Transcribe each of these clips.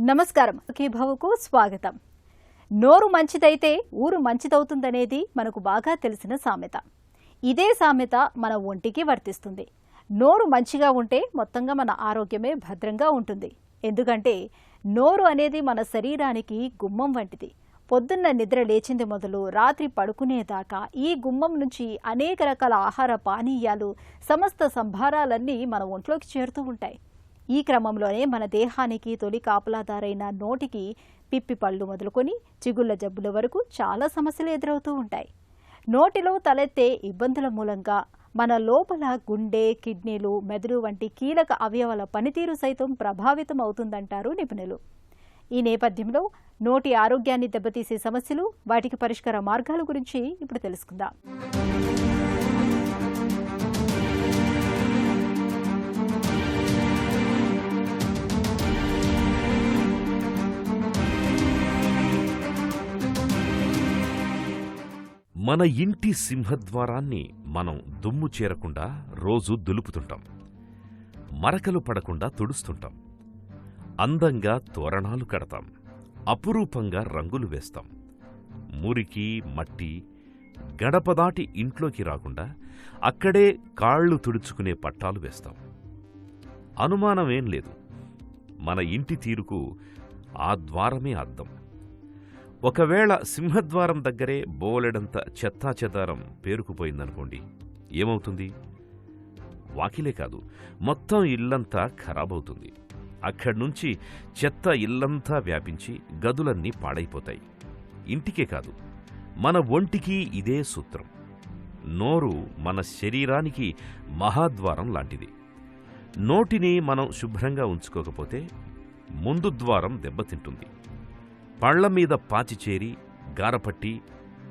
నమస్కారం. భవకు స్వాగతం. నోరు మంచిదైతే ఊరు మంచిదవుతుందనేది మనకు బాగా తెలిసిన సామెత. ఇదే సామెత మన ఒంటికి వర్తిస్తుంది. నోరు మంచిగా ఉంటే మొత్తంగా మన ఆరోగ్యమే భద్రంగా ఉంటుంది. ఎందుకంటే నోరు అనేది మన శరీరానికి గుమ్మం వంటిది. పొద్దున్న నిద్ర లేచింది మొదలు రాత్రి పడుకునేదాకా ఈ గుమ్మం నుంచి అనేక రకాల ఆహార పానీయాలు, సమస్త సంభారాలన్నీ మన ఒంట్లోకి చేరుతూ ఉంటాయి. ఈ క్రమంలోనే మన దేహానికి తొలి కాపలాదారైన నోటికి పిప్పి పళ్ళు మొదలుకొని చిగుళ్ల జబ్బుల వరకు చాలా సమస్యలు ఎదురవుతూ ఉంటాయి. నోటిలో తలెత్తే ఇబ్బందుల మూలంగా మన లోపల గుండె, కిడ్నీలు, మెదడు వంటి కీలక అవయవాల పనితీరు సైతం ప్రభావితం అవుతుందంటారు నిపుణులు. ఈ నేపథ్యంలో నోటి ఆరోగ్యాన్ని దెబ్బతీసే సమస్యలు, వాటికి పరిష్కార మార్గాల గురించి ఇప్పుడు తెలుసుకుందాం. మన ఇంటి సింహద్వారాన్ని మనం దుమ్ము చేరకుండా రోజు దులుపుతుంటాం. మరకలు పడకుండా తుడుస్తుంటాం. అందంగా తోరణాలు కడతాం. అపురూపంగా రంగులు వేస్తాం. మురికి, మట్టి గడపదాటి ఇంట్లోకి రాకుండా అక్కడే కాళ్లు తుడుచుకునే పట్టాలు వేస్తాం. అనుమానమేం లేదు, మన ఇంటి తీరుకు ఆ ద్వారమే అద్దం. ఒకవేళ సింహద్వారం దగ్గరే బోలెడంత చెత్తాచెదారం పేరుకుపోయిందనుకోండి, ఏమవుతుంది? వాకిలే కాదు, మొత్తం ఇల్లంతా ఖరాబవుతుంది. అక్కడ్నుంచి చెత్త ఇల్లంతా వ్యాపించి గదులన్నీ పాడైపోతాయి. ఇంటికే కాదు, మన ఒంటికి ఇదే సూత్రం. నోరు మన శరీరానికి మహాద్వారం లాంటిది. నోటిని మనం శుభ్రంగా ఉంచుకోకపోతే ముందు ద్వారం దెబ్బతింటుంది. పళ్లమీద పాచి చేరి, గారపట్టి,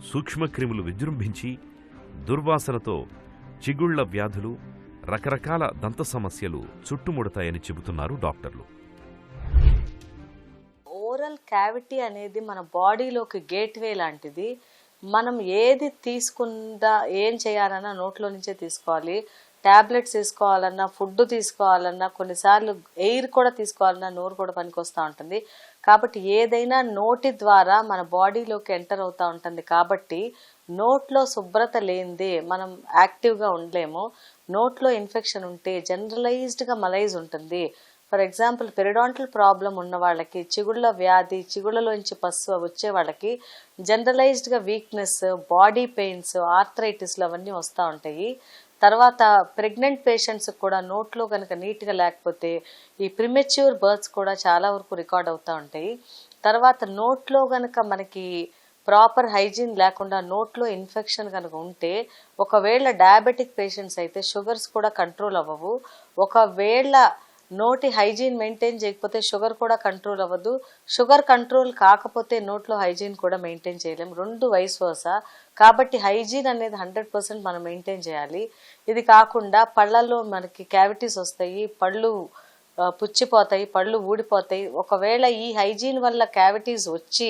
సూక్ష్మక్రిములు విజృంభించి దుర్వాసనతో చిగుళ్ల వ్యాధులు, రకరకాల దంత సమస్యలు చుట్టుముడతాయని చెబుతున్నారు డాక్టర్లు. ఓరల్ క్యావిటీ అనేది మన బాడీలోకి గేట్వే లాంటిది. మనం ఏది తీసుకుందా, ఏం చేయాలన్నా నోట్లో నుంచే తీసుకోవాలి. టాబ్లెట్స్ తీసుకోవాలన్నా, ఫుడ్ తీసుకోవాలన్నా, కొన్నిసార్లు ఎయిర్ కూడా తీసుకోవాలన్నా నోరు కూడా పనికొస్తూ ఉంటుంది. కాబట్టి ఏదైనా నోటి ద్వారా మన బాడీలోకి ఎంటర్ అవుతూ ఉంటుంది. కాబట్టి నోట్లో శుభ్రత లేనిదే మనం యాక్టివ్గా ఉండలేము. నోట్లో ఇన్ఫెక్షన్ ఉంటే జనరలైజ్డ్గా మలైజ్ ఉంటుంది. ఫర్ ఎగ్జాంపుల్, పెరిడాంటల్ ప్రాబ్లం ఉన్న వాళ్ళకి, చిగుళ్ళ వ్యాధి, చిగుళ్ళలోంచి పస్సు వచ్చే వాళ్ళకి జనరలైజ్డ్గా వీక్నెస్, బాడీ పెయిన్స్, ఆర్థరైటిస్లు అవన్నీ వస్తూ ఉంటాయి. తర్వాత ప్రెగ్నెంట్ పేషెంట్స్ కూడా నోట్లో కనుక నీట్గా లేకపోతే ఈ ప్రిమెచ్యూర్ బర్త్స్ కూడా చాలా వరకు రికార్డ్ అవుతూ ఉంటాయి. తర్వాత నోట్లో కనుక మనకి ప్రాపర్ హైజీన్ లేకుండా నోట్లో ఇన్ఫెక్షన్ కనుక ఉంటే, ఒకవేళ డయాబెటిక్ పేషెంట్స్ అయితే షుగర్స్ కూడా కంట్రోల్ అవ్వవు. ఒకవేళ నోటి హైజీన్ మెయింటైన్ చేయకపోతే షుగర్ కూడా కంట్రోల్ అవ్వదు. షుగర్ కంట్రోల్ కాకపోతే నోట్లో హైజీన్ కూడా మెయింటైన్ చేయలేము. రెండు వైస్ వర్సా. కాబట్టి హైజీన్ అనేది 100% మనం మెయింటైన్ చేయాలి. ఇది కాకుండా పళ్ళల్లో మనకి క్యావిటీస్ వస్తాయి, పళ్ళు పుచ్చిపోతాయి, పళ్ళు ఊడిపోతాయి. ఒకవేళ ఈ హైజీన్ వల్ల క్యావిటీస్ వచ్చి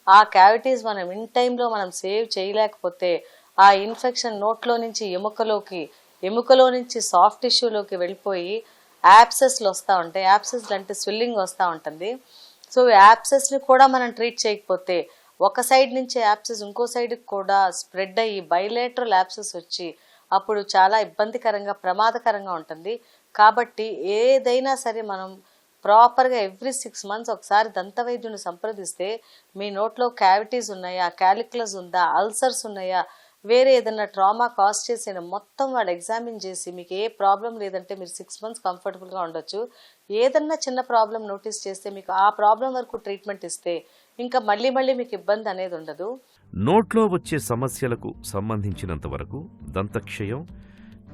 ఆ క్యావిటీస్ మనం ఇన్ టైంలో మనం సేవ్ చేయలేకపోతే ఆ ఇన్ఫెక్షన్ నోట్లో నుంచి ఎముకలోకి, ఎముకలో నుంచి సాఫ్ట్ టిష్యూలోకి వెళ్ళిపోయి యాప్సెస్లు వస్తూ ఉంటాయి. యాప్సెస్లు అంటే స్విల్లింగ్ వస్తూ ఉంటుంది. సో యాప్సెస్ని కూడా మనం ట్రీట్ చేయకపోతే ఒక సైడ్ నుంచి యాప్సెస్ ఇంకో సైడ్కి కూడా స్ప్రెడ్ అయ్యి బైలేటరల్ యాప్సెస్ వచ్చి అప్పుడు చాలా ఇబ్బందికరంగా, ప్రమాదకరంగా ఉంటుంది. కాబట్టి ఏదైనా సరే మనం ప్రాపర్గా ఎవ్రీ 6 months ఒకసారి దంతవైద్యుని సంప్రదిస్తే మీ నోట్లో క్యావిటీస్ ఉన్నాయా, క్యాలిక్యులస్ ఉందా, అల్సర్స్ ఉన్నాయా, వేరే ఏదైనా ట్రామా కాజ్ చేసిన మొత్తం వాళ్ళు ఎగ్జామిన్ చేసి మీకు ఏ ప్రాబ్లం లేదంటే మీరు 6 months కంఫర్టబుల్గా ఉండొచ్చు. ఏదన్నా చిన్న ప్రాబ్లం నోటీస్ చేస్తే మీకు ఆ ప్రాబ్లం వరకు ట్రీట్మెంట్ ఇస్తే ఇంకా మళ్ళీ మీకు ఇబ్బంది అనేది ఉండదు. నోట్లో వచ్చే సమస్యలకు సంబంధించినంత వరకు దంతక్షయం,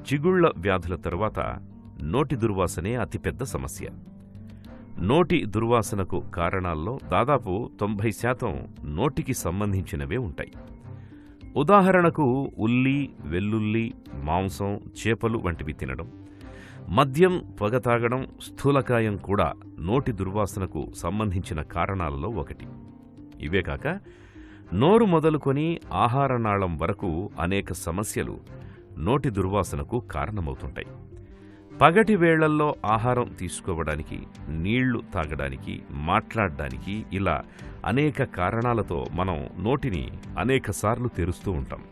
చిగుళ్ల వ్యాధుల తరువాత నోటి దుర్వాసనే అతిపెద్ద సమస్య. నోటి దుర్వాసనకు కారణాల్లో దాదాపు 90% నోటికి సంబంధించినవే ఉంటాయి. ఉదాహరణకు ఉల్లి, వెల్లుల్లి, మాంసం, చేపలు వంటివి తినడం, మద్యం, పొగ తాగడం, స్థూలకాయం కూడా నోటి దుర్వాసనకు సంబంధించిన కారణాలలో ఒకటి. ఇవే కాక నోరు మొదలుకొని ఆహారనాళం వరకు అనేక సమస్యలు నోటి దుర్వాసనకు కారణమవుతుంటాయి. పగటి వేళల్లో ఆహారం తీసుకోవడానికి, నీళ్లు తాగడానికి, మాట్లాడడానికి ఇలా అనేక కారణాలతో మనం నోటిని అనేకసార్లు తెరుస్తూ ఉంటాం.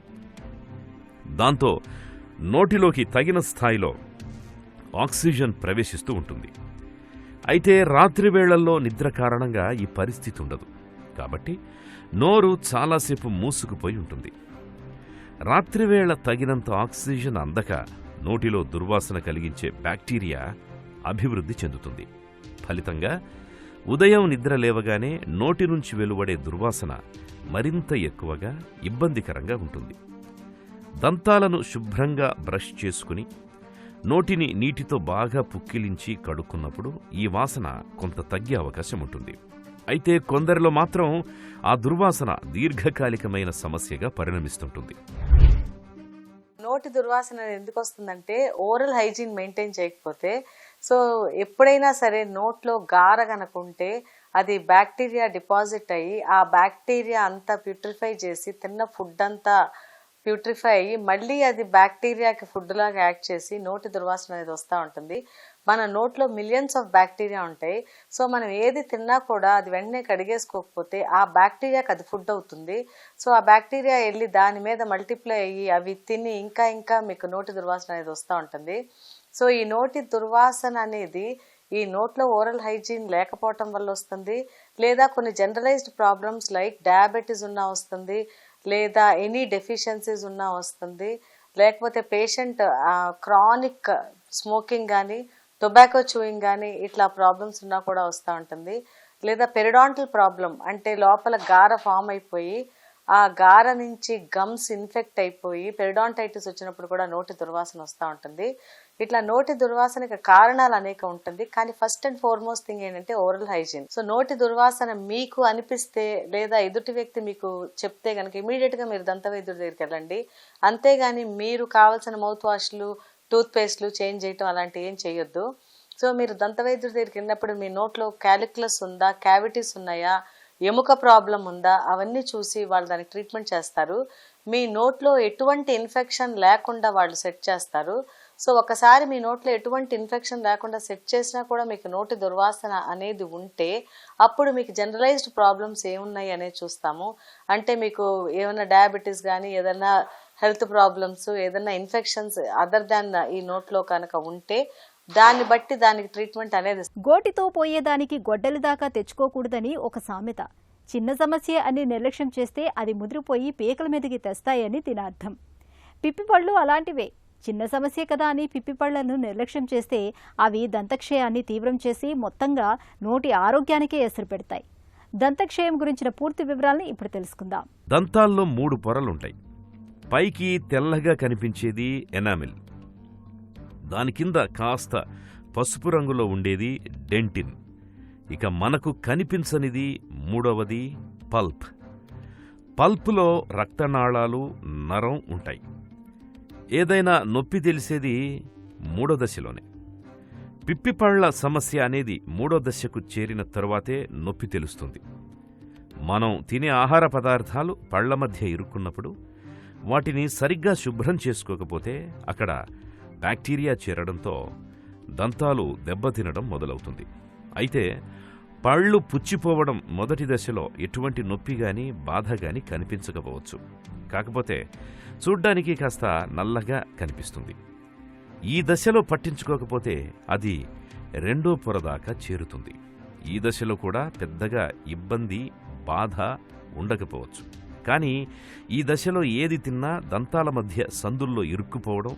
దాంతో నోటిలోకి తగిన స్థాయిలో ఆక్సిజన్ ప్రవేశిస్తూ ఉంటుంది. అయితే రాత్రి వేళల్లో నిద్ర కారణంగా ఈ పరిస్థితి ఉండదు. కాబట్టి నోరు చాలాసేపు మూసుకుపోయి ఉంటుంది. రాత్రివేళ తగినంత ఆక్సిజన్ అందక నోటిలో దుర్వాసన కలిగించే బ్యాక్టీరియా అభివృద్ధి చెందుతుంది. ఫలితంగా ఉదయం నిద్ర లేవగానే నోటి నుంచి వెలువడే దుర్వాసన మరింత ఎక్కువగా ఇబ్బందికరంగా ఉంటుంది. దంతాలను శుభ్రంగా బ్రష్ చేసుకుని నోటిని నీటితో బాగా పుక్కిలించి కడుక్కున్నప్పుడు ఈ వాసన కొంత తగ్గే అవకాశం ఉంటుంది. అయితే కొందరిలో మాత్రం ఆ దుర్వాసన దీర్ఘకాలికమైన సమస్యగా పరిణమిస్తుంటుంది. నోటి దుర్వాసన ఎందుకు వస్తుందంటే ఓరల్ హైజీన్ మెయింటైన్ చేయకపోతే. సో ఎప్పుడైనా సరే నోట్లో గార కనుకుంటే అది బ్యాక్టీరియా డిపాజిట్ అయ్యి ఆ బ్యాక్టీరియా అంతా ప్యూట్రిఫై చేసి తిన్న ఫుడ్ అంతా ప్యూట్రిఫై అయ్యి మళ్ళీ అది బ్యాక్టీరియాకి ఫుడ్ లాగా యాక్ట్ చేసి నోటి దుర్వాసన అనేది వస్తూ ఉంటుంది. మన నోట్లో మిలియన్స్ ఆఫ్ బ్యాక్టీరియా ఉంటాయి. సో మనం ఏది తిన్నా కూడా అది వెంటనే కడిగేసుకోకపోతే ఆ బ్యాక్టీరియాకి అది ఫుడ్ అవుతుంది. సో ఆ బ్యాక్టీరియా వెళ్ళి దాని మీద మల్టిప్లై అయ్యి అవి తిని ఇంకా మీకు నోటి దుర్వాసన అనేది వస్తూ ఉంటుంది. సో ఈ నోటి దుర్వాసన అనేది ఈ నోట్లో ఓరల్ హైజీన్ లేకపోవటం వల్ల వస్తుంది, లేదా కొన్ని జనరలైజ్డ్ ప్రాబ్లమ్స్ లైక్ డయాబెటీస్ ఉన్నా వస్తుంది, లేదా ఎనీ డెఫిషియన్సీస్ ఉన్నా వస్తుంది, లేకపోతే పేషెంట్ క్రానిక్ స్మోకింగ్ కానీ టొబాకో చూయింగ్ కానీ ఇట్లా ప్రాబ్లమ్స్ ఉన్నా కూడా వస్తూ ఉంటుంది. లేదా పెరిడాంటల్ ప్రాబ్లం అంటే లోపల గార ఫామ్ అయిపోయి ఆ గార నుంచి గమ్స్ ఇన్ఫెక్ట్ అయిపోయి పెరిడాంటైటిస్ వచ్చినప్పుడు కూడా నోటి దుర్వాసన వస్తూ ఉంటుంది. ఇట్లా నోటి దుర్వాసనకి కారణాలు అనేక ఉంటుంది. కానీ ఫస్ట్ అండ్ ఫార్మోస్ట్ థింగ్ ఏంటంటే ఓరల్ హైజీన్. సో నోటి దుర్వాసన మీకు అనిపిస్తే లేదా ఎదుటి వ్యక్తి మీకు చెప్తే కనుక ఇమీడియట్గా మీరు దంతవైద్యుడి దగ్గరికి వెళ్ళండి. అంతేగాని మీరు కావాల్సిన మౌత్ వాష్లు టూత్ పేస్ట్లు చేంజ్ చేయటం అలాంటివి ఏం చేయొద్దు. సో మీరు దంతవైద్యుడి దగ్గరికి వెళ్ళినప్పుడు మీ నోట్లో క్యాలిక్యులస్ ఉందా, క్యావిటీస్ ఉన్నాయా, ఎముక ప్రాబ్లం ఉందా అవన్నీ చూసి వాళ్ళు దానికి ట్రీట్మెంట్ చేస్తారు. మీ నోట్లో ఎటువంటి ఇన్ఫెక్షన్ లేకుండా వాళ్ళు సెట్ చేస్తారు. సో ఒకసారి మీ నోట్లో ఎటువంటి ఇన్ఫెక్షన్ లేకుండా సెట్ చేసినా కూడా మీకు నోటి దుర్వాసన అనేది ఉంటే అప్పుడు మీకు జనరలైజ్డ్ ప్రాబ్లమ్స్ ఏమున్నాయి అనేది చూస్తాము. అంటే మీకు ఏమైనా డయాబెటీస్ కానీ ఏదైనా హెల్త్ ప్రాబ్లమ్స్ ఏదైనా ఇన్ఫెక్షన్స్ అదర్ దాన్ ఈ నోట్లో కనుక ఉంటే దాన్ని బట్టి దానికి ట్రీట్మెంట్ అనేది. గోటితో పోయేదానికి గొడ్డలి దాకా తెచ్చుకోకూడదని ఒక సామెత. చిన్న సమస్య అని నిర్లక్ష్యం చేస్తే అది ముదిరిపోయి పీకల మీదకి తెస్తాయని దీని అర్థం. పిప్పిపళ్ళు అలాంటివే. చిన్న సమస్య కదా అని పిప్పిపళ్లను నిర్లక్ష్యం చేస్తే అవి దంతక్షయాన్ని తీవ్రం చేసి మొత్తంగా నోటి ఆరోగ్యానికే ఎసరు పెడతాయి. దంతక్షయం గురించిన పూర్తి వివరాలను ఇప్పుడు తెలుసుకుందాం. దంతాల్లో 3 పొరలుంటాయి. పైకి తెల్లగా కనిపించేది ఎనామిల్, దాని కింద కాస్త పసుపు రంగులో ఉండేది డెంటిన్, ఇక మనకు కనిపించనిది మూడవది పల్ప్. పల్పులో రక్తనాళాలు, నరం ఉంటాయి. ఏదైనా నొప్పి తెలిసేది 3వ దశలోనే. పిప్పిపళ్ల సమస్య అనేది 3వ దశకు చేరిన తరువాతే నొప్పి తెలుస్తుంది. మనం తినే ఆహార పదార్థాలు పళ్ల మధ్య ఇరుక్కున్నప్పుడు వాటిని సరిగ్గా శుభ్రం చేసుకోకపోతే అక్కడ బ్యాక్టీరియా చేరడంతో దంతాలు దెబ్బతినడం మొదలవుతుంది. అయితే పళ్ళు పుచ్చిపోవడం మొదటి దశలో ఎటువంటి నొప్పి గాని బాధ గాని కనిపించకపోవచ్చు. కాకపోతే చూడ్డానికి కాస్త నల్లగా కనిపిస్తుంది. ఈ దశలో పట్టించుకోకపోతే అది 2వ పొర దాకా చేరుతుంది. ఈ దశలో కూడా పెద్దగా ఇబ్బంది బాధ ఉండకపోవచ్చు. కానీ ఈ దశలో ఏది తిన్నా దంతాల మధ్య సందుల్లో ఇరుక్కుపోవడం,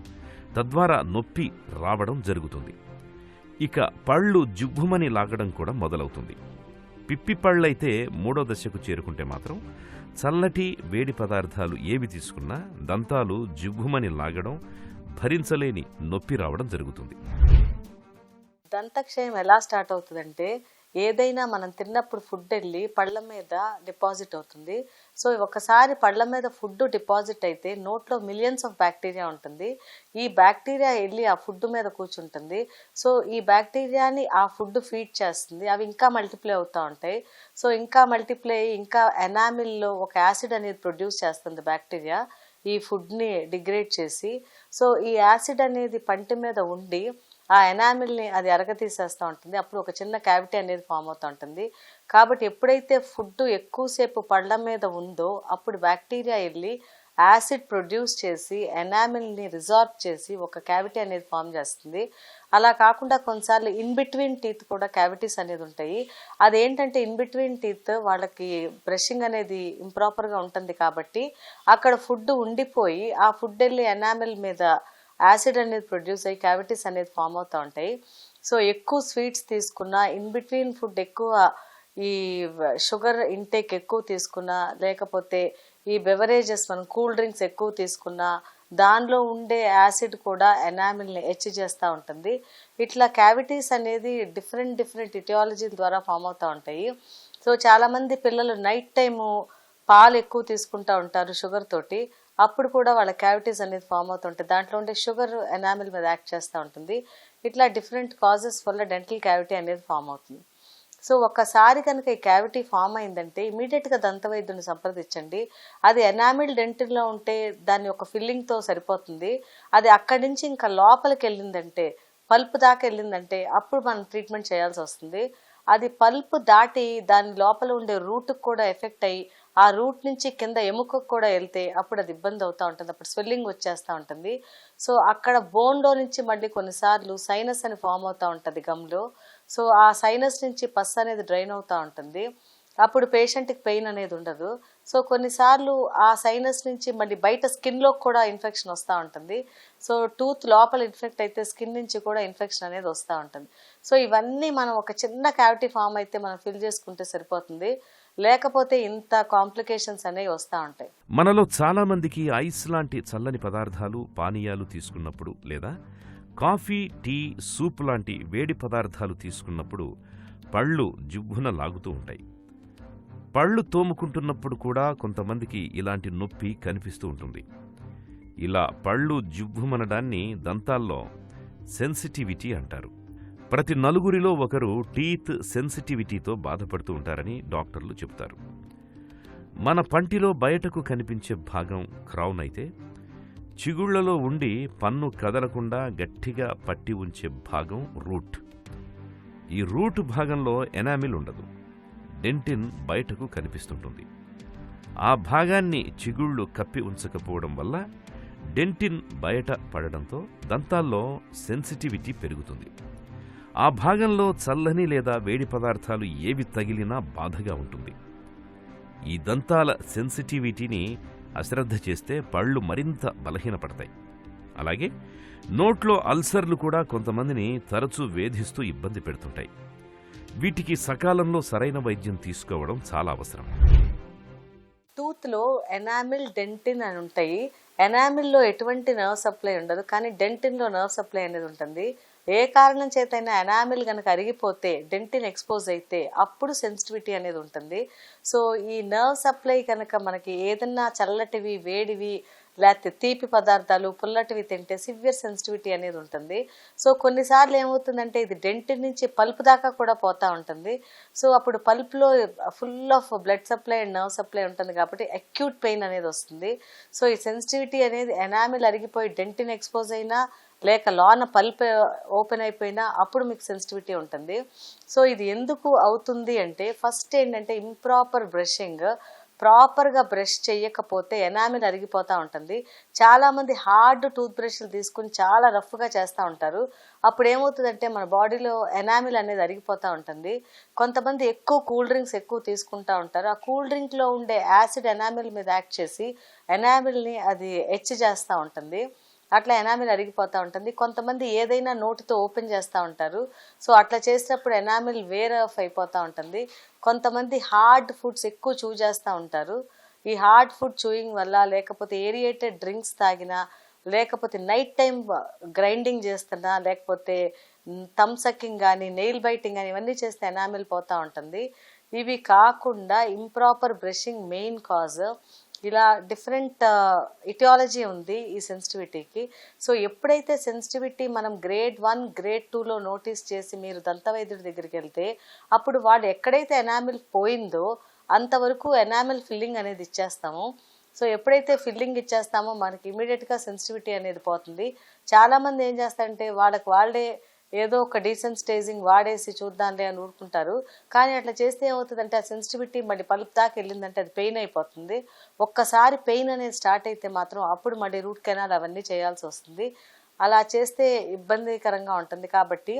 తద్వారా నొప్పి రావడం జరుగుతుంది. ఇక పళ్ళు జువ్వుమని లాగడం కూడా మొదలవుతుంది. పిప్పిపళ్ళైతే 3వ దశకు చేరుకుంటే మాత్రం చల్లటి వేడి పదార్థాలు ఏవి తీసుకున్నా దంతాలు జువ్వుమని లాగడం, భరించలేని నొప్పి రావడం జరుగుతుంది. దంతక్షయం ఎలా స్టార్ట్ అవుతుందంటే ఏదైనా మనం తిన్నప్పుడు ఫుడ్ వెళ్ళి పళ్ళ మీద డిపాజిట్ అవుతుంది. సో ఒకసారి పళ్ళ మీద ఫుడ్ డిపాజిట్ అయితే నోట్లో మిలియన్స్ ఆఫ్ బ్యాక్టీరియా ఉంటుంది. ఈ బ్యాక్టీరియా వెళ్ళి ఆ ఫుడ్ మీద కూర్చుంటుంది. సో ఈ బ్యాక్టీరియాని ఆ ఫుడ్ ఫీడ్ చేస్తుంది. అవి ఇంకా మల్టిప్లై అవుతూ ఉంటాయి. సో ఇంకా మల్టిప్లై ఇంకా ఎనామిల్లో ఒక యాసిడ్ అనేది ప్రొడ్యూస్ చేస్తుంది బ్యాక్టీరియా ఈ ఫుడ్ని డిగ్రేడ్ చేసి. సో ఈ యాసిడ్ అనేది పంటి మీద ఉండి ఆ ఎనామిల్ని అది అరగతీసేస్తూ ఉంటుంది. అప్పుడు ఒక చిన్న క్యావిటీ అనేది ఫామ్ అవుతూ ఉంటుంది. కాబట్టి ఎప్పుడైతే ఫుడ్ ఎక్కువసేపు పళ్ళ మీద ఉందో అప్పుడు బ్యాక్టీరియా వెళ్ళి యాసిడ్ ప్రొడ్యూస్ చేసి ఎనామిల్ని రిజార్బ్ చేసి ఒక క్యావిటీ అనేది ఫామ్ చేస్తుంది. అలా కాకుండా కొన్నిసార్లు ఇన్ బిట్వీన్ టీత్ కూడా క్యావిటీస్ అనేది ఉంటాయి. అదేంటంటే ఇన్ బిట్వీన్ టీత్ వాళ్ళకి బ్రషింగ్ అనేది ఇంప్రాపర్గా ఉంటుంది కాబట్టి అక్కడ ఫుడ్ ఉండిపోయి ఆ ఫుడ్ వెళ్ళి ఎనామిల్ మీద యాసిడ్ అనేది ప్రొడ్యూస్ అయ్యి క్యావిటీస్ అనేది ఫామ్ అవుతూ ఉంటాయి. సో ఎక్కువ స్వీట్స్ తీసుకున్నా, ఇన్ బిట్వీన్ ఫుడ్ ఎక్కువ ఈ షుగర్ ఇంటేక్ ఎక్కువ తీసుకున్నా, లేకపోతే ఈ బెవరేజెస్ మనం కూల్ డ్రింక్స్ ఎక్కువ తీసుకున్నా దానిలో ఉండే యాసిడ్ కూడా ఎనామిల్ని హెచ్ చేస్తూ ఉంటుంది. ఇట్లా క్యావిటీస్ అనేది డిఫరెంట్ ఇటియాలజీ ద్వారా ఫామ్ అవుతూ ఉంటాయి. సో చాలామంది పిల్లలు నైట్ టైము పాలు ఎక్కువ తీసుకుంటూ ఉంటారు షుగర్ తోటి, అప్పుడు కూడా వాళ్ళ క్యావిటీస్ అనేది ఫామ్ అవుతుంటాయి. దాంట్లో ఉండే షుగర్ ఎనామిల్ మీద యాక్ట్ చేస్తూ ఉంటుంది. ఇట్లా డిఫరెంట్ కాజెస్ వల్ల డెంటల్ క్యావిటీ అనేది ఫామ్ అవుతుంది. సో ఒక్కసారి కనుక ఈ క్యావిటీ ఫామ్ అయిందంటే ఇమీడియట్గా దంతవైద్యుని సంప్రదించండి. అది ఎనామిల్ డెంటిల్లో ఉంటే దాన్ని ఒక ఫిల్లింగ్తో సరిపోతుంది. అది అక్కడి నుంచి ఇంకా లోపలికి వెళ్ళిందంటే, పల్ప్ దాకా వెళ్ళిందంటే అప్పుడు మనం ట్రీట్మెంట్ చేయాల్సి వస్తుంది. అది పల్ప్ దాటి దాని లోపల ఉండే రూట్కి కూడా ఎఫెక్ట్ అయ్యి ఆ రూట్ నుంచి కింద ఎముకకు కూడా వెళ్తే అప్పుడు అది ఇబ్బంది అవుతూ ఉంటుంది. అప్పుడు స్వెల్లింగ్ వచ్చేస్తూ ఉంటుంది. సో అక్కడ బోన్లో నుంచి మళ్ళీ కొన్నిసార్లు సైనస్ అని ఫామ్ అవుతూ ఉంటుంది గమ్లో. సో ఆ సైనస్ నుంచి పస్ అనేది డ్రైన్ అవుతూ ఉంటుంది. అప్పుడు పేషెంట్కి పెయిన్ అనేది ఉండదు. సో కొన్నిసార్లు ఆ సైనస్ నుంచి మళ్ళీ బయట స్కిన్లో కూడా ఇన్ఫెక్షన్ వస్తూ ఉంటుంది. సో టూత్ లోపల ఇన్ఫెక్ట్ అయితే స్కిన్ నుంచి కూడా ఇన్ఫెక్షన్ అనేది వస్తూ ఉంటుంది. సో ఇవన్నీ మనం ఒక చిన్న క్యావిటీ ఫామ్ అయితే మనం ఫిల్ చేసుకుంటే సరిపోతుంది. లేకపోతే ఇంత కాంప్లికేషన్స్ అనేవి వస్తూ ఉంటాయి. మనలో చాలా మందికి ఐస్ లాంటి చల్లని పదార్థాలు, పానీయాలు తీసుకున్నప్పుడు లేదా కాఫీ, టీ, సూప్ లాంటి వేడి పదార్థాలు తీసుకున్నప్పుడు పళ్ళు జివ్వున లాగుతూ ఉంటాయి. పళ్ళు తోముకుంటున్నప్పుడు కూడా కొంతమందికి ఇలాంటి నొప్పి కనిపిస్తూ ఉంటుంది. ఇలా పళ్ళు జివ్వుమనడాన్ని దంతాల్లో సెన్సిటివిటీ అంటారు. ప్రతి నలుగురిలో ఒకరు టీత్ సెన్సిటివిటీతో బాధపడుతూ ఉంటారని డాక్టర్లు చెబుతారు. మన పంటిలో బయటకు కనిపించే భాగం క్రౌన్ అయితే, చిగుళ్లలో ఉండి పన్ను కదలకుండా గట్టిగా పట్టి ఉంచే భాగం రూట్. ఈ రూట్ భాగంలో ఎనామిల్ ఉండదు, డెంటిన్ బయటకు కనిపిస్తుంటుంది. ఆ భాగాన్ని చిగుళ్ళు కప్పి ఉంచకపోవడం వల్ల డెంటిన్ బయట పడడంతో దంతాల్లో సెన్సిటివిటీ పెరుగుతుంది. ఆ భాగంలో చల్లని లేదా వేడి పదార్థాలు ఏవి తగిలినా బాధగా ఉంటుంది. ఈ దంతాల సెన్సిటివిటీని అశ్రద్ధ చేస్తే పళ్ళు మరింత బలహీనపడతాయి. అలాగే నోట్లో అల్సర్లు కూడా కొంతమందిని తరచూ వేధిస్తూ ఇబ్బంది పెడుతుంటాయి. వీటికి సకాలంలో సరైన వైద్యం తీసుకోవడం చాలా అవసరం. టూత్లో ఎనామిల్, డెంటిన్ అని ఉంటాయి. ఎనామిల్లో ఎటువంటి నర్వ్ సప్లై ఉండదు, కానీ డెంటిన్లో నర్వ్ సప్లై అనేది ఉంటుంది. ఏ కారణం చేతైనా ఎనామిల్ కనుక అరిగిపోతే, డెంటిన్ ఎక్స్పోజ్ అయితే అప్పుడు సెన్సిటివిటీ అనేది ఉంటుంది. సో ఈ నర్వ్ సప్లై కనుక మనకి ఏదన్నా చల్లటివి, వేడివి, లేకపోతే తీపి పదార్థాలు, పుల్లటివి తింటే సివియర్ సెన్సిటివిటీ అనేది ఉంటుంది. సో కొన్నిసార్లు ఏమవుతుందంటే ఇది డెంటిన్ నుంచి పల్ప్ దాకా కూడా పోతూ ఉంటుంది. సో అప్పుడు పల్ప్లో full of blood supply and nerve supply ఉంటుంది కాబట్టి అక్యూట్ పెయిన్ అనేది వస్తుంది. సో ఈ సెన్సిటివిటీ అనేది ఎనామిల్ అరిగిపోయి డెంటిన్ ఎక్స్పోజ్ అయినా, లేక లోన పల్ప్ ఓపెన్ అయిపోయినా అప్పుడు మీకు సెన్సిటివిటీ ఉంటుంది. సో ఇది ఎందుకు అవుతుంది అంటే, ఫస్ట్ ఏంటంటే ఇంప్రాపర్ బ్రషింగ్. ప్రాపర్గా బ్రష్ చేయకపోతే ఎనామిల్ అరిగిపోతూ ఉంటుంది. చాలామంది హార్డ్ టూత్ బ్రష్లు తీసుకుని చాలా రఫ్గా చేస్తూ ఉంటారు. అప్పుడు ఏమవుతుందంటే మన బాడీలో ఎనామిల్ అనేది అరిగిపోతూ ఉంటుంది. కొంతమంది ఎక్కువ కూల్ డ్రింక్స్ ఎక్కువ తీసుకుంటూ ఉంటారు. ఆ కూల్ డ్రింక్లో ఉండే యాసిడ్ ఎనామిల్ మీద యాక్ట్ చేసి ఎనామిల్ని అది హెచ్ చేస్తూ ఉంటుంది. అట్లా ఎనామిల్ అరిగిపోతూ ఉంటుంది. కొంతమంది ఏదైనా నోటితో ఓపెన్ చేస్తూ ఉంటారు. సో అట్లా చేసినప్పుడు ఎనామిల్ వేర్ ఆఫ్ అయిపోతూ ఉంటుంది. కొంతమంది హార్డ్ ఫుడ్స్ ఎక్కువ చూ చేస్తూ ఉంటారు. ఈ హార్డ్ ఫుడ్ చూయింగ్ వల్ల, లేకపోతే ఏరియేటెడ్ డ్రింక్స్ తాగినా, లేకపోతే నైట్ టైం గ్రైండింగ్ చేస్తున్నా, లేకపోతే థమ్ సకింగ్ కానీ, నెయిల్ బైటింగ్ కానీ ఇవన్నీ చేస్తే ఎనామిల్ పోతూ ఉంటుంది. ఇవి కాకుండా ఇంప్రాపర్ బ్రషింగ్ మెయిన్ కాజ్. ఇలా డిఫరెంట్ ఇటియాలజీ ఉంది ఈ సెన్సిటివిటీకి. సో ఎప్పుడైతే సెన్సిటివిటీ మనం గ్రేడ్ 1, గ్రేడ్ 2లో నోటీస్ చేసి మీరు దంతవైద్యుడి దగ్గరికి వెళ్తే అప్పుడు వాడు ఎక్కడైతే ఎనామిల్ పోయిందో అంతవరకు ఎనామిల్ ఫిల్లింగ్ అనేది ఇచ్చేస్తాము. సో ఎప్పుడైతే ఫిల్లింగ్ ఇచ్చేస్తామో మనకి ఇమీడియట్గా సెన్సిటివిటీ అనేది పోతుంది. చాలామంది ఏం చేస్తారంటే వాళ్ళకి వాళ్ళే ఏదో ఒక డీసెంట్ స్టేజింగ్ వాడేసి చూద్దాంలే అని ఊరుకుంటారు. కానీ అట్లా చేస్తే ఏమవుతుందంటే ఆ సెన్సిటివిటీ మళ్ళీ పలుపు దాకా వెళ్ళిందంటే అది పెయిన్ అయిపోతుంది. ఒక్కసారి పెయిన్ అనేది స్టార్ట్ అయితే మాత్రం అప్పుడు మళ్ళీ రూట్ కెనాల్ అవన్నీ చేయాల్సి వస్తుంది. అలా చేస్తే ఇబ్బందికరంగా ఉంటుంది. కాబట్టి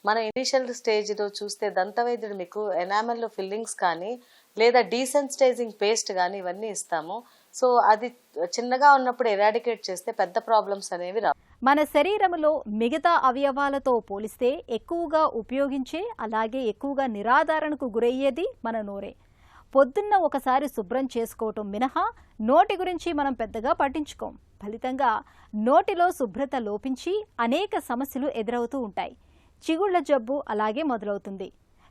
మనం ఇనిషియల్ స్టేజ్లో చూస్తే దంతవైద్యుడు మీకు ఎనామెల్లో ఫిల్లింగ్స్ కానీ లేదా డీసెంట్ స్టేజింగ్ పేస్ట్ కానీ ఇవన్నీ ఇస్తాము. సో అది చిన్నగా ఉన్నప్పుడు ఎరాడికేట్ చేస్తే పెద్ద ప్రాబ్లమ్స్ అనేవి రావు. మన శరీరంలో మిగతా అవయవాలతో పోలిస్తే ఎక్కువగా ఉపయోగించే అలాగే ఎక్కువగా నిరాధారణకు గురయ్యేది మన నోరే. పొద్దున్న ఒకసారి శుభ్రం చేసుకోవటం మినహా నోటి గురించి మనం పెద్దగా పట్టించుకోం. ఫలితంగా నోటిలో శుభ్రత లోపించి అనేక సమస్యలు ఎదురవుతూ ఉంటాయి. చిగుళ్ల జబ్బు అలాగే మొదలవుతుంది.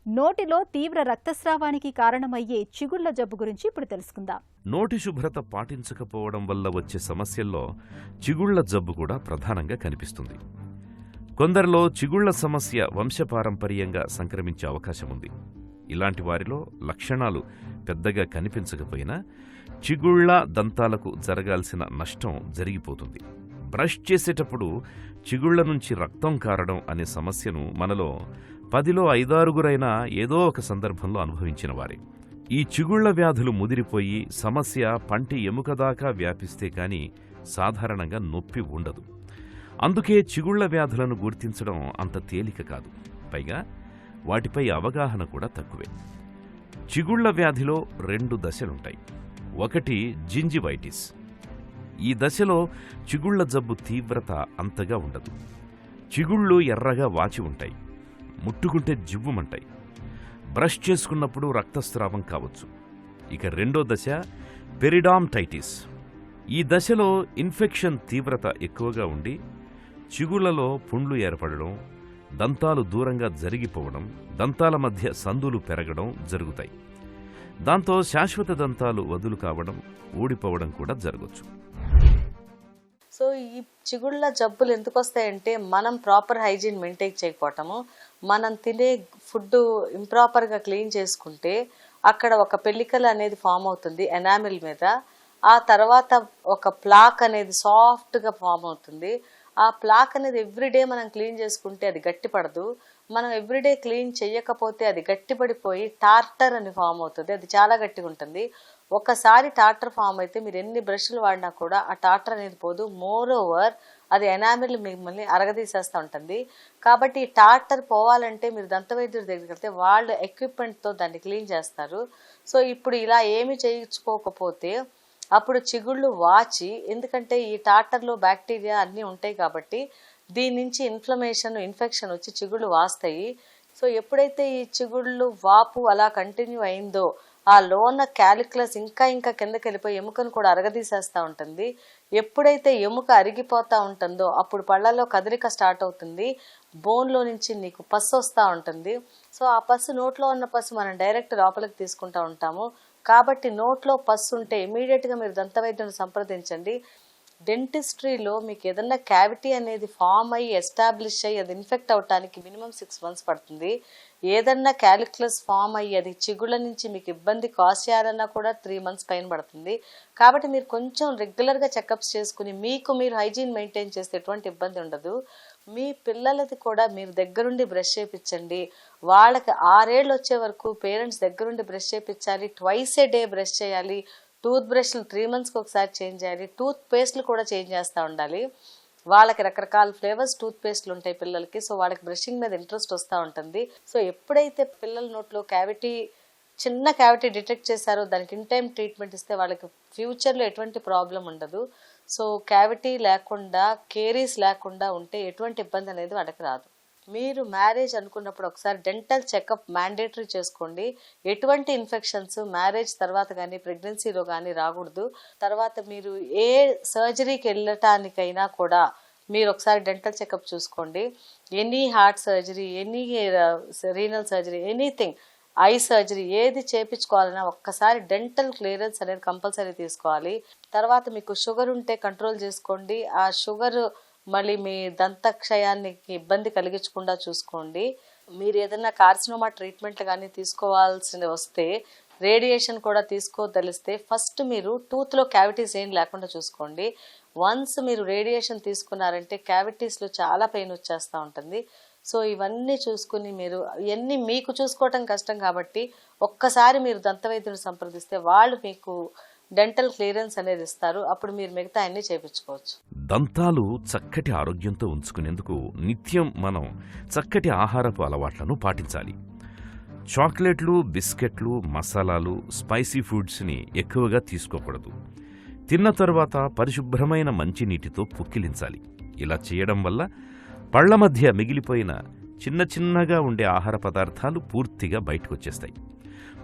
నోటిలో తీవ్ర రక్తస్రావానికి కారణమయ్యే చిగుళ్ల జబ్బు గురించి ఇప్పుడు తెలుసుకుందాం. నోటి శుభ్రత పాటించకపోవడం వల్ల వచ్చే సమస్యల్లో చిగుళ్ల జబ్బు కూడా ప్రధానంగా కనిపిస్తుంది. కొందరిలో చిగుళ్ల సమస్య వంశపారంపర్యంగా సంక్రమించే అవకాశం ఉంది. ఇలాంటి వారిలో లక్షణాలు పెద్దగా కనిపించకపోయినా చిగుళ్ల దంతాలకు జరగాల్సిన నష్టం జరిగిపోతుంది. బ్రష్ చేసేటప్పుడు చిగుళ్ల నుంచి రక్తం కారడం అనే సమస్యను మనలో 10లో 5-6 ఏదో ఒక సందర్భంలో అనుభవించిన వారే. ఈ చిగుళ్ల వ్యాధులు ముదిరిపోయి సమస్య పంటి ఎముక దాకా వ్యాపిస్తే కాని సాధారణంగా నొప్పి ఉండదు. అందుకే చిగుళ్ల వ్యాధులను గుర్తించడం అంత తేలిక కాదు. పైగా వాటిపై అవగాహన కూడా తక్కువే. చిగుళ్ల వ్యాధిలో 2 దశలుంటాయి. ఒకటి జింజివైటిస్. ఈ దశలో చిగుళ్ల జబ్బు తీవ్రత అంతగా ఉండదు. చిగుళ్ళు ఎర్రగా వాచి ఉంటాయి. ముట్టుకుంటే జివ్వుమంటాయి. బ్రష్ చేసుకున్నప్పుడు రక్తస్రావం కావచ్చు. ఇక రెండో దశ పెరిడాంటైటిస్. ఈ దశలో ఇన్ఫెక్షన్ తీవ్రత ఎక్కువగా ఉండి చిగుళ్లలో పుండ్లు ఏర్పడడం, దంతాలు దూరంగా జరిగిపోవడం, దంతాల మధ్య సందులు పెరగడం జరుగుతాయి. దాంతో శాశ్వత దంతాలు వదులు కావడం, ఊడిపోవడం కూడా జరగచ్చు. సో ఈ చిగుళ్ళ జబ్బులు ఎందుకు వస్తాయంటే మనం ప్రాపర్ హైజీన్ మెయింటైన్ చేయకపోవటము, మనం తినే ఫుడ్ ఇంప్రాపర్గా క్లీన్ చేసుకుంటే అక్కడ ఒక పెల్లికల్ అనేది ఫామ్ అవుతుంది ఎనామిల్ మీద. ఆ తర్వాత ఒక ప్లాక్ అనేది సాఫ్ట్గా ఫామ్ అవుతుంది. ఆ ప్లాక్ అనేది ఎవ్రీడే మనం క్లీన్ చేసుకుంటే అది గట్టిపడదు. మనం ఎవ్రీడే క్లీన్ చేయకపోతే అది గట్టిపడిపోయి టార్టర్ అని ఫామ్ అవుతుంది. అది చాలా గట్టిగా ఉంటుంది. ఒకసారి టార్టర్ ఫామ్ అయితే మీరు ఎన్ని బ్రష్లు వాడినా కూడా ఆ టార్టర్ అనేది పోదు. మోర్ ఓవర్ అది ఎనామిల్ మిమ్మల్ని అరగదీసేస్తూ ఉంటుంది. కాబట్టి ఈ టార్టర్ పోవాలంటే మీరు దంతవైద్యుడి దగ్గరికి వెళ్తే వాళ్ళు ఎక్విప్మెంట్తో దాన్ని క్లీన్ చేస్తారు. సో ఇప్పుడు ఇలా ఏమి చేయించుకోకపోతే అప్పుడు చిగుళ్ళు వాచి, ఎందుకంటే ఈ టార్టర్లో బ్యాక్టీరియా అన్నీ ఉంటాయి కాబట్టి దీని నుంచి ఇన్ఫెక్షన్ వచ్చి చిగుళ్ళు వాస్తాయి. సో ఎప్పుడైతే ఈ చిగుళ్ళు వాపు అలా కంటిన్యూ అయిందో ఆ లోన క్యాలిక్యులస్ ఇంకా కిందకి వెళ్ళిపోయి ఎముకను కూడా అరగదీసేస్తూ ఉంటుంది. ఎప్పుడైతే ఎముక అరిగిపోతూ ఉంటుందో అప్పుడు పళ్ళలో కదలిక స్టార్ట్ అవుతుంది. బోన్లో నుంచి నీకు పస్సు వస్తూ ఉంటుంది. సో ఆ పస్సు, నోట్లో ఉన్న పస్సు మనం డైరెక్ట్ లోపలికి తీసుకుంటూ ఉంటాము. కాబట్టి నోట్లో పస్సు ఉంటే ఇమీడియట్గా మీరు దంతవైద్యుని సంప్రదించండి. డెంటిస్ట్రీలో మీకు ఏదన్నా క్యావిటీ అనేది ఫామ్ అయ్యి ఎస్టాబ్లిష్ అయ్యి అది ఇన్ఫెక్ట్ అవడానికి మినిమం 6 months పడుతుంది. ఏదన్నా క్యాలిక్యులస్ ఫామ్ అయ్యి అది చిగుళ్ళ నుంచి మీకు ఇబ్బంది కాస్ చేయాలన్నా కూడా 3 months పైన పడుతుంది. కాబట్టి మీరు కొంచెం రెగ్యులర్గా చెకప్స్ చేసుకుని మీకు మీరు హైజీన్ మెయింటైన్ చేస్తే ఎటువంటి ఇబ్బంది ఉండదు. మీ పిల్లలది కూడా మీరు దగ్గరుండి బ్రష్ చేయించండి. వాళ్ళకి 6 ఏళ్ళు వచ్చే వరకు పేరెంట్స్ దగ్గరుండి బ్రష్ చేయించాలి. ట్వైస్ ఏ డే బ్రష్ చేయాలి. టూత్ బ్రష్లు 3 monthsకి ఒకసారి చేంజ్ చేయాలి. టూత్ పేస్ట్లు కూడా చేంజ్ చేస్తూ ఉండాలి. వాళ్ళకి రకరకాల ఫ్లేవర్స్ టూత్ పేస్ట్లు ఉంటాయి పిల్లలకి. సో వాళ్ళకి బ్రషింగ్ మీద ఇంట్రెస్ట్ వస్తూ ఉంటుంది. సో ఎప్పుడైతే పిల్లల నోట్లో చిన్న క్యావిటీ డిటెక్ట్ చేశారో దానికి ఇన్ టైం ట్రీట్మెంట్ ఇస్తే వాళ్ళకి ఫ్యూచర్లో ఎటువంటి ప్రాబ్లం ఉండదు. సో క్యావిటీ లేకుండా, కేరీస్ లేకుండా ఉంటే ఎటువంటి ఇబ్బంది అనేది వాళ్ళకి రాదు. మీరు మ్యారేజ్ అనుకున్నప్పుడు ఒకసారి డెంటల్ చెకప్ మ్యాండేటరీ చేసుకోండి. ఎటువంటి ఇన్ఫెక్షన్స్ మ్యారేజ్ తర్వాత కానీ ప్రెగ్నెన్సీలో కానీ రాకూడదు. తర్వాత మీరు ఏ సర్జరీకి వెళ్ళటానికైనా కూడా మీరు ఒకసారి డెంటల్ చెకప్ చూసుకోండి. Any heart surgery, any renal surgery, anything, I surgery ఏది చేయించుకోవాలన్నా ఒక్కసారి డెంటల్ క్లియరెన్స్ అనేది కంపల్సరీ తీసుకోవాలి. తర్వాత మీకు షుగర్ ఉంటే కంట్రోల్ చేసుకోండి. ఆ షుగర్ మళ్ళీ మీ దంతక్షయానికి ఇబ్బంది కలిగించకుండా చూసుకోండి. మీరు ఏదైనా కార్సినోమా ట్రీట్మెంట్లు కానీ తీసుకోవాల్సి వస్తే, రేడియేషన్ కూడా తీసుకోదలిస్తే ఫస్ట్ మీరు టూత్లో క్యావిటీస్ ఏం లేకుండా చూసుకోండి. వన్స్ మీరు రేడియేషన్ తీసుకున్నారంటే క్యావిటీస్లో చాలా పెయిన్ వచ్చేస్తూ ఉంటుంది. సో ఇవన్నీ చూసుకుని మీరు ఇవన్నీ మీకు చూసుకోవటం కష్టం కాబట్టి ఒక్కసారి మీరు దంతవైద్యుని సంప్రదిస్తే వాళ్ళు మీకు డెంటల్ క్లియరెన్స్ అనేది ఇస్తారు. అప్పుడు మీరు మిగతా అన్ని చేయించుకోవచ్చు. దంతాలు చక్కటి ఆరోగ్యంతో ఉంచుకునేందుకు నిత్యం మనం చక్కటి ఆహారపు అలవాట్లను పాటించాలి. చాక్లెట్లు, బిస్కెట్లు, మసాలాలు, స్పైసీ ఫుడ్స్ని ఎక్కువగా తీసుకోకూడదు. తిన్న తరువాత పరిశుభ్రమైన మంచినీటితో పుక్కిలించాలి. ఇలా చేయడం వల్ల పళ్ల మధ్య మిగిలిపోయిన చిన్న చిన్నగా ఉండే ఆహార పదార్థాలు పూర్తిగా బయటకొచ్చేస్తాయి.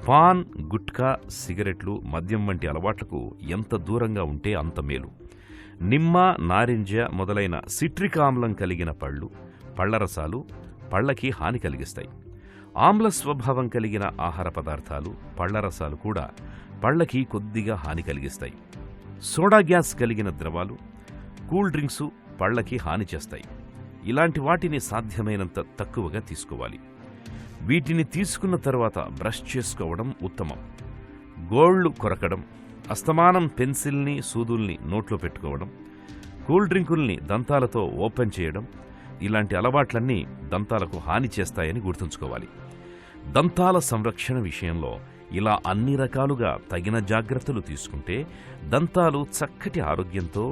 పాన్, గుట్కా, సిగరెట్లు, మద్యం వంటి అలవాట్లకు ఎంత దూరంగా ఉంటే అంత మేలు. నిమ్మ, నారింజ మొదలైన సిట్రిక్ ఆమ్లం కలిగిన పళ్ళు, పళ్లరసాలు పళ్లకి హాని కలిగిస్తాయి. ఆమ్ల స్వభావం కలిగిన ఆహార పదార్థాలు, పళ్లరసాలు కూడా పళ్లకి కొద్దిగా హాని కలిగిస్తాయి. సోడా గ్యాస్ కలిగిన ద్రవాలు, కూల్ డ్రింక్సు పళ్లకి హాని చేస్తాయి. ఇలాంటి వాటిని సాధ్యమైనంత తక్కువగా తీసుకోవాలి. వీటిని తీసుకున్న తర్వాత బ్రష్ చేసుకోవడం ఉత్తమం. గోళ్లు కొరకడం, అస్తమానం పెన్సిల్ని, సూదుల్ని నోట్లో పెట్టుకోవడం, కూల్ డ్రింకుల్ని దంతాలతో ఓపెన్ చేయడం, ఇలాంటి అలవాట్లన్నీ దంతాలకు హాని చేస్తాయని గుర్తుంచుకోవాలి. దంతాల సంరక్షణ విషయంలో ఇలా అన్ని రకాలుగా తగిన జాగ్రత్తలు తీసుకుంటే దంతాలు చక్కటి ఆరోగ్యంతో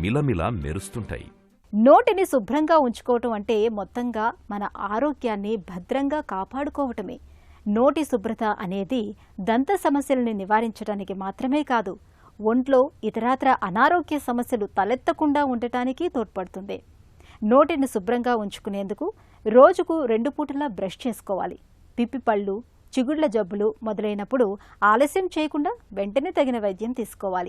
మిలమిలా మెరుస్తుంటాయి. నోటిని శుభ్రంగా ఉంచుకోవటం అంటే మొత్తంగా మన ఆరోగ్యాన్ని భద్రంగా కాపాడుకోవటమే. నోటి శుభ్రత అనేది దంత సమస్యలను నివారించడానికి మాత్రమే కాదు, ఒంట్లో ఇతరాతర అనారోగ్య సమస్యలు తలెత్తకుండా ఉండటానికి తోడ్పడుతుంది. నోటిని శుభ్రంగా ఉంచుకునేందుకు రోజుకు 2 పూటలా బ్రష్ చేసుకోవాలి. పిప్పిపళ్ళు, చిగుళ్ల జబ్బులు మొదలైనప్పుడు ఆలస్యం చేయకుండా వెంటనే తగిన వైద్యం తీసుకోవాలి.